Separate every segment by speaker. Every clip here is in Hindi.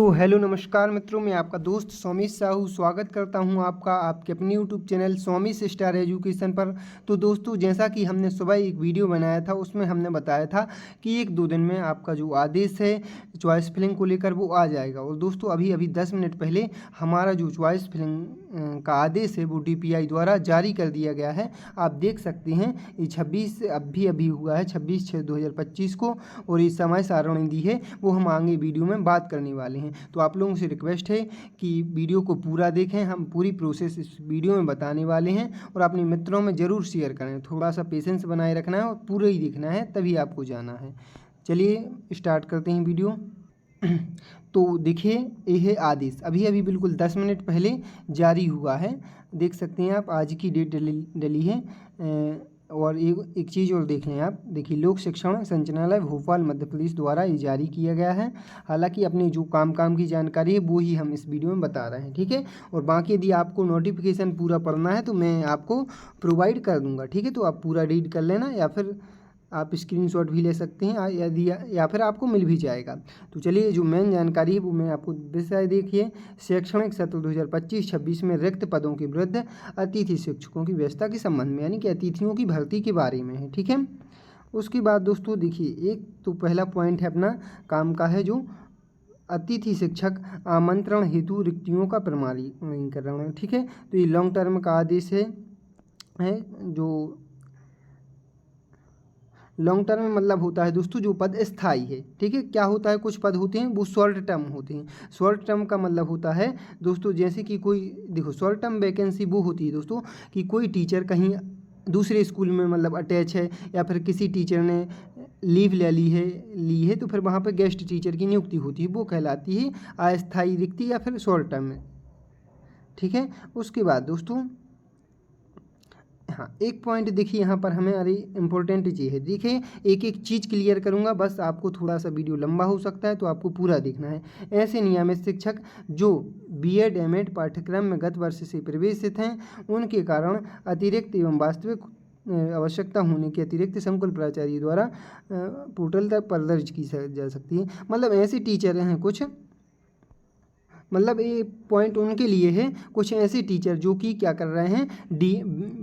Speaker 1: सो हेलो नमस्कार मित्रों, मैं आपका दोस्त सोमेश साहू स्वागत करता हूं आपका आपके अपने YouTube channel Somesh star education पर। तो दोस्तों, जैसा कि हमने सुबह एक वीडियो बनाया था उसमें हमने बताया था कि 1-2 दिन में आपका जो आदेश है चॉइस फिलिंग को लेकर वो आ जाएगा। और दोस्तों अभी 10 मिनट पहले हमारा जो चॉइस फिलिंग का आदेश है वो DPI द्वारा जारी कर दिया गया है। आप देख सकते हैं ये 26 अभी हुआ है 26/6/2025 को, और ये समय सारणी दी है वो हम आगे वीडियो में बात करने वाले हैं। तो आप लोगों से रिक्वेस्ट है कि वीडियो को पूरा देखें, हम पूरी प्रोसेस इस वीडियो में बताने वाले हैं और अपने मित्रों में ज़रूर शेयर करें। थोड़ा सा पेशेंस बनाए रखना है और पूरा ही देखना है, तभी आपको जाना है। चलिए स्टार्ट करते हैं वीडियो। तो देखिए ये है आदेश, अभी बिल्कुल 10 मिनट पहले जारी हुआ है। देख सकते हैं आप, आज की डेट डली है। और एक चीज़ और देख लें आप, देखिए लोक शिक्षण संचालनालय भोपाल मध्य प्रदेश द्वारा ये जारी किया गया है। हालांकि अपनी जो काम की जानकारी है वो ही हम इस वीडियो में बता रहे हैं, ठीक है। और बाकी यदि आपको नोटिफिकेशन पूरा पढ़ना है तो मैं आपको प्रोवाइड कर दूंगा, ठीक है। तो आप पूरा रीड कर लेना, या फिर आप स्क्रीनशॉट भी ले सकते हैं यदि, या फिर आपको मिल भी जाएगा। तो चलिए जो मेन जानकारी है वो मैं आपको विषय देखिए, शैक्षणिक सत्र 2025-26 में रिक्त पदों के विरुद्ध अतिथि शिक्षकों की व्यवस्था के संबंध में, यानी कि अतिथियों की भर्ती के बारे में है, ठीक है। उसके बाद दोस्तों देखिए, एक तो पहला पॉइंट है अपना काम का है जो अतिथि शिक्षक आमंत्रण हेतु रिक्तियों का प्रमाणीकरण है, ठीक है। तो ये लॉन्ग टर्म का आदेश है जो लॉन्ग टर्म में मतलब होता है दोस्तों जो पद स्थायी है, ठीक है। क्या होता है, कुछ पद होते हैं वो शॉर्ट टर्म होते हैं। शॉर्ट टर्म का मतलब होता है दोस्तों, जैसे कि कोई देखो, शॉर्ट टर्म वैकेंसी वो होती है दोस्तों कि कोई टीचर कहीं दूसरे स्कूल में मतलब अटैच है, या फिर किसी टीचर ने लीव ले ली है तो फिर वहाँ पर गेस्ट टीचर की नियुक्ति होती है, वो कहलाती है अस्थायी रिक्ति या फिर शॉर्ट टर्म, ठीक है। उसके बाद दोस्तों हाँ, एक पॉइंट देखिए यहाँ पर हमें, अरे इम्पोर्टेंट चीज़ है, देखिए एक चीज़ क्लियर करूँगा, बस आपको थोड़ा सा वीडियो लंबा हो सकता है तो आपको पूरा देखना है। ऐसे नियमित शिक्षक जो BEd MAd पाठ्यक्रम में गत वर्ष से प्रवेशित हैं, उनके कारण अतिरिक्त एवं वास्तविक आवश्यकता होने के अतिरिक्त संकुल प्राचार्य द्वारा पोर्टल पर दर्ज की जा सकती है। मतलब ऐसे टीचर हैं कुछ, मतलब ये पॉइंट उनके लिए है, कुछ ऐसे टीचर जो कि क्या कर रहे हैं,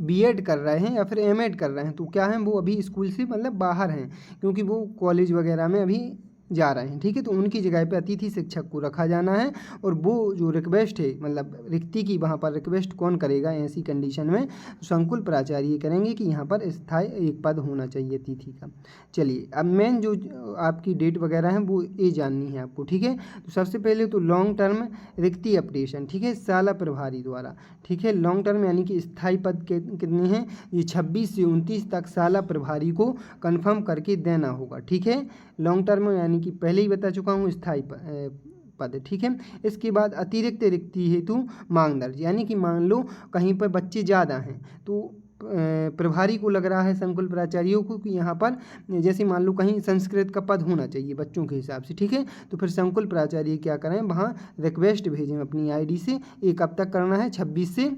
Speaker 1: BEd कर रहे हैं या फिर MAd कर रहे हैं, तो क्या है वो अभी स्कूल से मतलब बाहर हैं, क्योंकि वो कॉलेज वगैरह में अभी जा रहे हैं, ठीक है। तो उनकी जगह पे अतिथि शिक्षक को रखा जाना है। और वो जो रिक्वेस्ट है मतलब रिक्ति की, वहाँ पर रिक्वेस्ट कौन करेगा ऐसी कंडीशन में, संकुल प्राचार्य करेंगे कि यहाँ पर स्थायी एक पद होना चाहिए अतिथि का। चलिए अब मेन जो आपकी डेट वगैरह है वो ये जाननी है आपको, ठीक है। तो सबसे पहले तो लॉन्ग टर्म रिक्ति अपडेशन, ठीक है, शाला प्रभारी द्वारा, ठीक है। लॉन्ग टर्म यानी कि स्थायी पद कितने हैं, ये 26 से 29 तक शाला प्रभारी को कंफर्म करके देना होगा, ठीक है। लॉन्ग टर्म यानी कि पहले ही बता चुका हूँ स्थायी पद, ठीक है। इसके बाद अतिरिक्त रिक्ति हेतु मांग दर्ज, यानी कि मान लो कहीं पर बच्चे ज़्यादा हैं तो प्रभारी को लग रहा है संकुल प्राचार्यों को कि यहाँ पर जैसे मान लो कहीं संस्कृत का पद होना चाहिए बच्चों के हिसाब से, ठीक है। तो फिर संकुल प्राचार्य क्या करें, वहाँ रिक्वेस्ट भेजें अपनी ID से। ये कब तक करना है, 26 से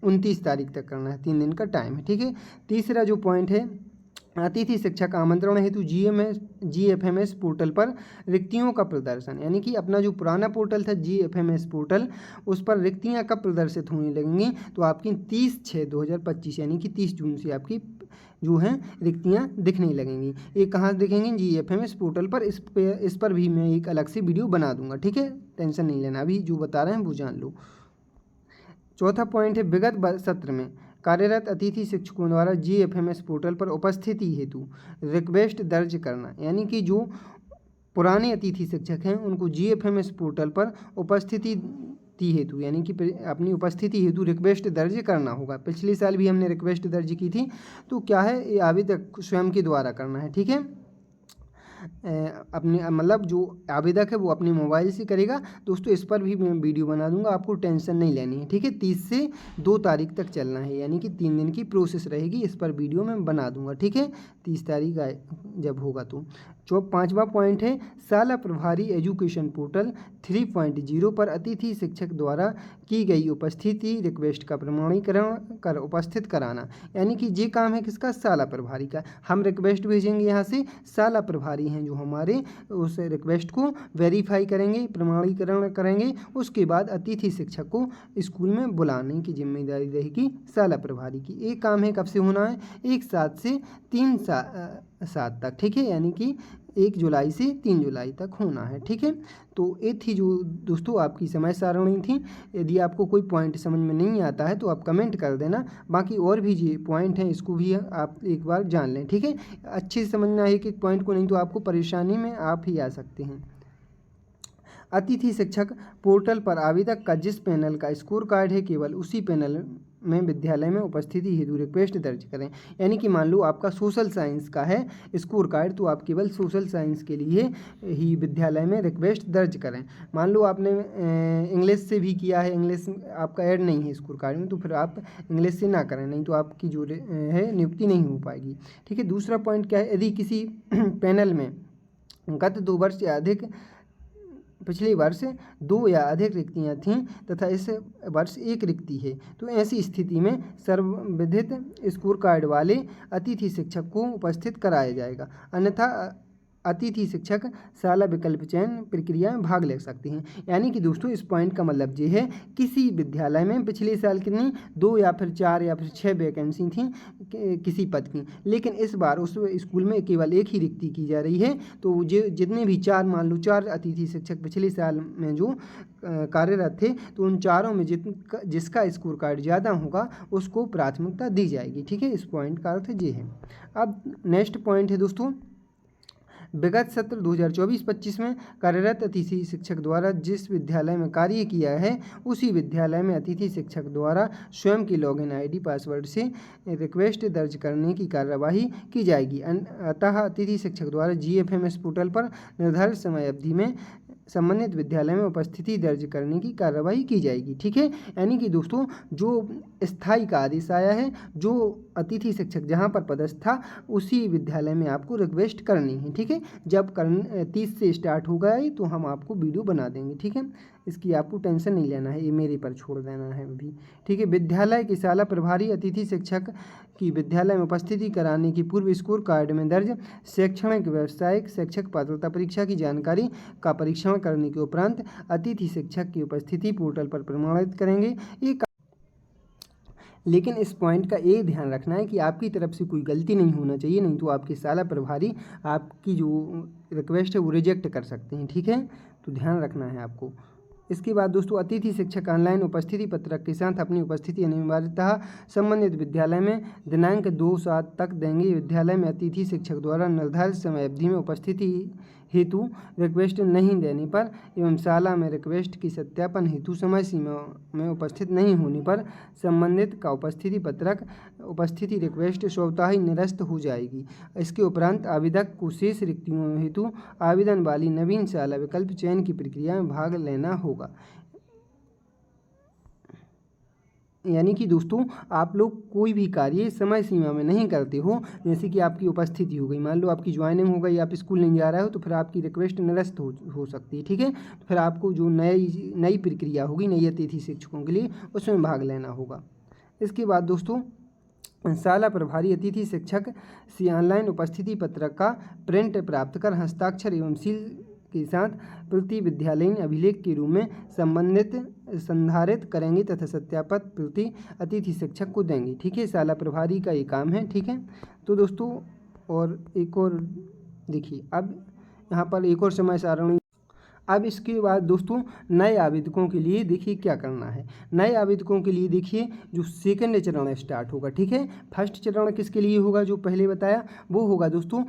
Speaker 1: 29 तारीख तक करना है, 3 दिन का टाइम है, ठीक है। तीसरा जो पॉइंट है, अतिथि शिक्षक आमंत्रण हेतु GFMS पोर्टल पर रिक्तियों का प्रदर्शन, यानी कि अपना जो पुराना पोर्टल था GFMS पोर्टल, उस पर रिक्तियां कब प्रदर्शित होने लगेंगी, तो आपकी 30/6/2025 यानी कि 30 जून से आपकी जो हैं रिक्तियां दिखने लगेंगी। ये कहाँ दिखेंगी, GFMS पोर्टल पर। इस पर भी मैं एक अलग से वीडियो बना दूंगा, ठीक है, टेंशन नहीं लेना, अभी जो बता रहे हैं वो जान लो। चौथा पॉइंट है, विगत सत्र में कार्यरत अतिथि शिक्षकों द्वारा GFMS पोर्टल पर उपस्थिति हेतु रिक्वेस्ट दर्ज करना, यानी कि जो पुराने अतिथि शिक्षक हैं उनको GFMS पोर्टल पर उपस्थिति हेतु, यानी कि अपनी उपस्थिति हेतु रिक्वेस्ट दर्ज करना होगा। पिछले साल भी हमने रिक्वेस्ट दर्ज की थी, तो क्या है ये आवेदक स्वयं के द्वारा करना है, ठीक है। अपने मतलब जो आवेदक है वो अपने मोबाइल से करेगा दोस्तों। इस पर भी मैं वीडियो बना दूंगा, आपको टेंशन नहीं लेनी है, ठीक है। 30 से 2 तारीख तक चलना है, यानी कि 3 दिन की प्रोसेस रहेगी। इस पर वीडियो मैं बना दूंगा, ठीक है, 30 तारीख जब होगा तो। पाँचवा पॉइंट है शाला प्रभारी एजुकेशन पोर्टल 3.0 पर अतिथि शिक्षक द्वारा की गई उपस्थिति रिक्वेस्ट का प्रमाणीकरण कर उपस्थित कराना। यानी कि ये काम है किसका, शाला प्रभारी का। हम रिक्वेस्ट भेजेंगे यहाँ से, शाला प्रभारी हैं जो हमारे उस रिक्वेस्ट को वेरीफाई करेंगे, प्रमाणीकरण करेंगे। उसके बाद अतिथि शिक्षक को स्कूल में बुलाने की जिम्मेदारी रहेगी शाला प्रभारी की। एक काम है कब से होना है, 1/7 से 3/7 तक, ठीक है, यानी कि 1 जुलाई से 3 जुलाई तक होना है, ठीक है। तो ये थी जो दोस्तों आपकी समय सारणी थी। यदि आपको कोई पॉइंट समझ में नहीं आता है तो आप कमेंट कर देना, बाकी और भी जो पॉइंट हैं इसको भी आप एक बार जान लें, ठीक है। अच्छे से समझना है एक पॉइंट को, नहीं तो आपको परेशानी में आप ही आ सकते हैं। अतिथि शिक्षक पोर्टल पर आवेदक का जिस पैनल का स्कोर कार्ड है केवल उसी पैनल में विद्यालय में उपस्थिति हेतु रिक्वेस्ट दर्ज करें। यानी कि मान लो आपका सोशल साइंस का है स्कोर कार्ड, तो आप केवल सोशल साइंस के लिए ही विद्यालय में रिक्वेस्ट दर्ज करें। मान लो आपने इंग्लिश से भी किया है, इंग्लिश आपका ऐड नहीं है स्कोर कार्ड में, तो फिर आप इंग्लिश से ना करें, नहीं तो आपकी जो है नियुक्ति नहीं हो पाएगी, ठीक है। दूसरा पॉइंट क्या है, यदि किसी पैनल में गत 2 वर्ष या अधिक पिछले वर्ष 2 या अधिक रिक्तियां थीं तथा इस वर्ष 1 रिक्ति है, तो ऐसी स्थिति में सर्वविदित स्कोर कार्ड वाले अतिथि शिक्षक को उपस्थित कराया जाएगा। अन्यथा अतिथि शिक्षक शाला विकल्प चयन प्रक्रिया में भाग ले सकते हैं। यानी कि दोस्तों इस पॉइंट का मतलब ये है, किसी विद्यालय में पिछले साल कितनी 2 या फिर 4 या फिर 6 वैकेंसी थी किसी पद की, लेकिन इस बार उस स्कूल में केवल 1 ही रिक्ति की जा रही है। तो जितने भी 4 मान लो 4 अतिथि शिक्षक पिछले साल में जो कार्यरत थे, तो उन चारों में जिसका स्कोर कार्ड ज़्यादा होगा उसको प्राथमिकता दी जाएगी, ठीक है। इस पॉइंट का अर्थ ये है। अब नेक्स्ट पॉइंट है दोस्तों, विगत सत्र 2024-25 में कार्यरत अतिथि शिक्षक द्वारा जिस विद्यालय में कार्य किया है उसी विद्यालय में अतिथि शिक्षक द्वारा स्वयं की लॉगिन आईडी पासवर्ड से रिक्वेस्ट दर्ज करने की कार्यवाही की जाएगी। अतः अतिथि शिक्षक द्वारा GFMS पोर्टल पर निर्धारित समय अवधि में संबंधित विद्यालय में उपस्थिति दर्ज करने की कार्रवाई की जाएगी, ठीक है। यानी कि दोस्तों जो स्थायी का आदेश आया है, जो अतिथि शिक्षक जहां पर पदस्थ था उसी विद्यालय में आपको रिक्वेस्ट करनी है, ठीक है। जब 30 से स्टार्ट हो गया तो हम आपको वीडियो बना देंगे, ठीक है। इसकी आपको टेंशन नहीं लेना है, ये मेरे पर छोड़ देना है अभी, ठीक है। विद्यालय की शाला प्रभारी अतिथि शिक्षक की विद्यालय में उपस्थिति कराने की पूर्व स्कोर कार्ड में दर्ज शैक्षणिक व्यावसायिक शिक्षक पात्रता परीक्षा की जानकारी का परीक्षण करने के उपरांत अतिथि शिक्षक की उपस्थिति पोर्टल पर प्रमाणित करेंगे। ये लेकिन इस पॉइंट का ये ध्यान रखना है कि आपकी तरफ से कोई गलती नहीं होना चाहिए, नहीं तो आपके शाला प्रभारी आपकी जो रिक्वेस्ट है वो रिजेक्ट कर सकते हैं, ठीक है। तो ध्यान रखना है आपको। इसके बाद दोस्तों अतिथि शिक्षक ऑनलाइन उपस्थिति पत्रक के साथ अपनी उपस्थिति अनिवार्यतः संबंधित विद्यालय में दिनांक 2/7 तक देंगे। विद्यालय में अतिथि शिक्षक द्वारा निर्धारित समय अवधि में उपस्थिति हेतु रिक्वेस्ट नहीं देने पर एवं शाला में रिक्वेस्ट की सत्यापन हेतु समय सीमा में उपस्थित नहीं होने पर संबंधित का उपस्थिति पत्रक उपस्थिति रिक्वेस्ट स्वतः ही निरस्त हो जाएगी। इसके उपरांत आवेदक को शेष रिक्तियों हेतु आवेदन वाली नवीन शाला विकल्प चयन की प्रक्रिया में भाग लेना होगा। यानी कि दोस्तों आप लोग कोई भी कार्य समय सीमा में नहीं करते हो, जैसे कि आपकी उपस्थिति हो गई, मान लो आपकी ज्वाइनिंग हो गई, आप स्कूल नहीं जा रहे हो, तो फिर आपकी रिक्वेस्ट निरस्त हो सकती है, ठीक है। तो फिर आपको जो नई प्रक्रिया होगी नई अतिथि शिक्षकों के लिए उसमें भाग लेना होगा। इसके बाद दोस्तों शाला प्रभारी अतिथि शिक्षक से ऑनलाइन उपस्थिति पत्रक का प्रिंट प्राप्त कर हस्ताक्षर एवं सील के साथ प्रति विद्यालयीन अभिलेख के रूप में संबंधित संधारित करेंगे तथा सत्यापित प्रति अतिथि शिक्षक को देंगे, ठीक है। शाला प्रभारी का ये काम है, ठीक है। तो दोस्तों और एक और देखिए, अब यहाँ पर एक और समय सारणी। अब इसके बाद दोस्तों नए आवेदकों के लिए देखिए क्या करना है। नए आवेदकों के लिए देखिए जो सेकंड चरण स्टार्ट होगा, ठीक है। फर्स्ट चरण किसके लिए होगा, जो पहले बताया वो होगा दोस्तों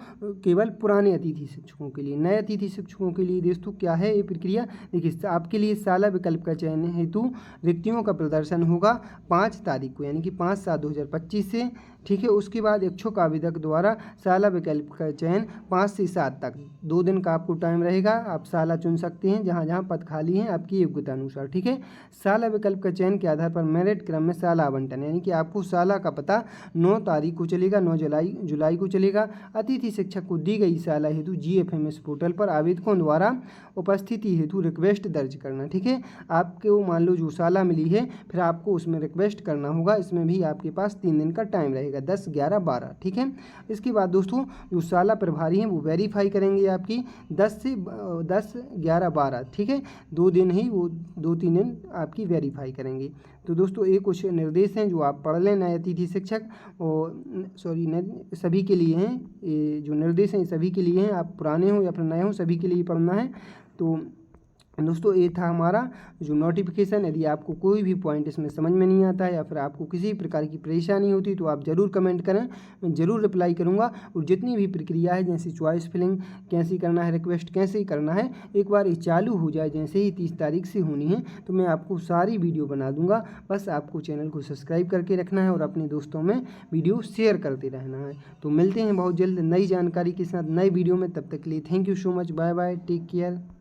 Speaker 1: केवल पुराने अतिथि शिक्षकों के लिए। नए अतिथि शिक्षकों के लिए दोस्तों क्या है ये प्रक्रिया, देखिए आपके लिए शाला विकल्प का चयन हेतु रिक्तियों का प्रदर्शन होगा 5 तारीख को, यानी कि 5/7/2025 से, ठीक है। उसके बाद इच्छुक आवेदक द्वारा शाला विकल्प का चयन 5 से 7 तक 2 दिन का आपको टाइम रहेगा। आप शाला चुन सकते हैं जहाँ जहाँ पद खाली हैं आपकी योग्यता अनुसार, ठीक है। शाला विकल्प का चयन के आधार पर मेरिट क्रम में शाला आवंटन, यानी कि आपको शाला का पता 9 तारीख को चलेगा, 9 जुलाई को चलेगा। अतिथि शिक्षक को दी गई शाला हेतु GFMS पोर्टल पर आवेदकों द्वारा उपस्थिति हेतु रिक्वेस्ट दर्ज करना, ठीक है। आपको मान लो जो शाला मिली है फिर आपको उसमें रिक्वेस्ट करना होगा। इसमें भी आपके पास 3 दिन का टाइम रहेगा, 10, 11, 12, ठीक है। इसके बाद दोस्तों जो शाला प्रभारी हैं वो वेरीफाई करेंगे आपकी 10 से 10, 11, 12, ठीक है। 2 दिन ही वो 2-3 दिन आपकी वेरीफाई करेंगे। तो दोस्तों ये कुछ निर्देश हैं जो आप पढ़ लें नए अतिथि शिक्षक, और सभी के लिए हैं ये जो निर्देश हैं, सभी के लिए हैं। आप पुराने हो या फिर नए हो, सभी के लिए पढ़ना है। तो दोस्तों ये था हमारा जो नोटिफिकेशन। यदि आपको कोई भी पॉइंट इसमें समझ में नहीं आता है या फिर आपको किसी प्रकार की परेशानी होती तो आप ज़रूर कमेंट करें, मैं ज़रूर रिप्लाई करूँगा। और जितनी भी प्रक्रिया है जैसे चॉइस फिलिंग कैसे करना है, रिक्वेस्ट कैसे करना है, एक बार ये चालू हो जाए जैसे ही 30 तारीख से होनी है तो मैं आपको सारी वीडियो बना दूँगा। बस आपको चैनल को सब्सक्राइब करके रखना है और अपने दोस्तों में वीडियो शेयर करते रहना है। तो मिलते हैं बहुत जल्द नई जानकारी के साथ नई वीडियो में, तब तक के लिए thank you so much, bye bye, take care.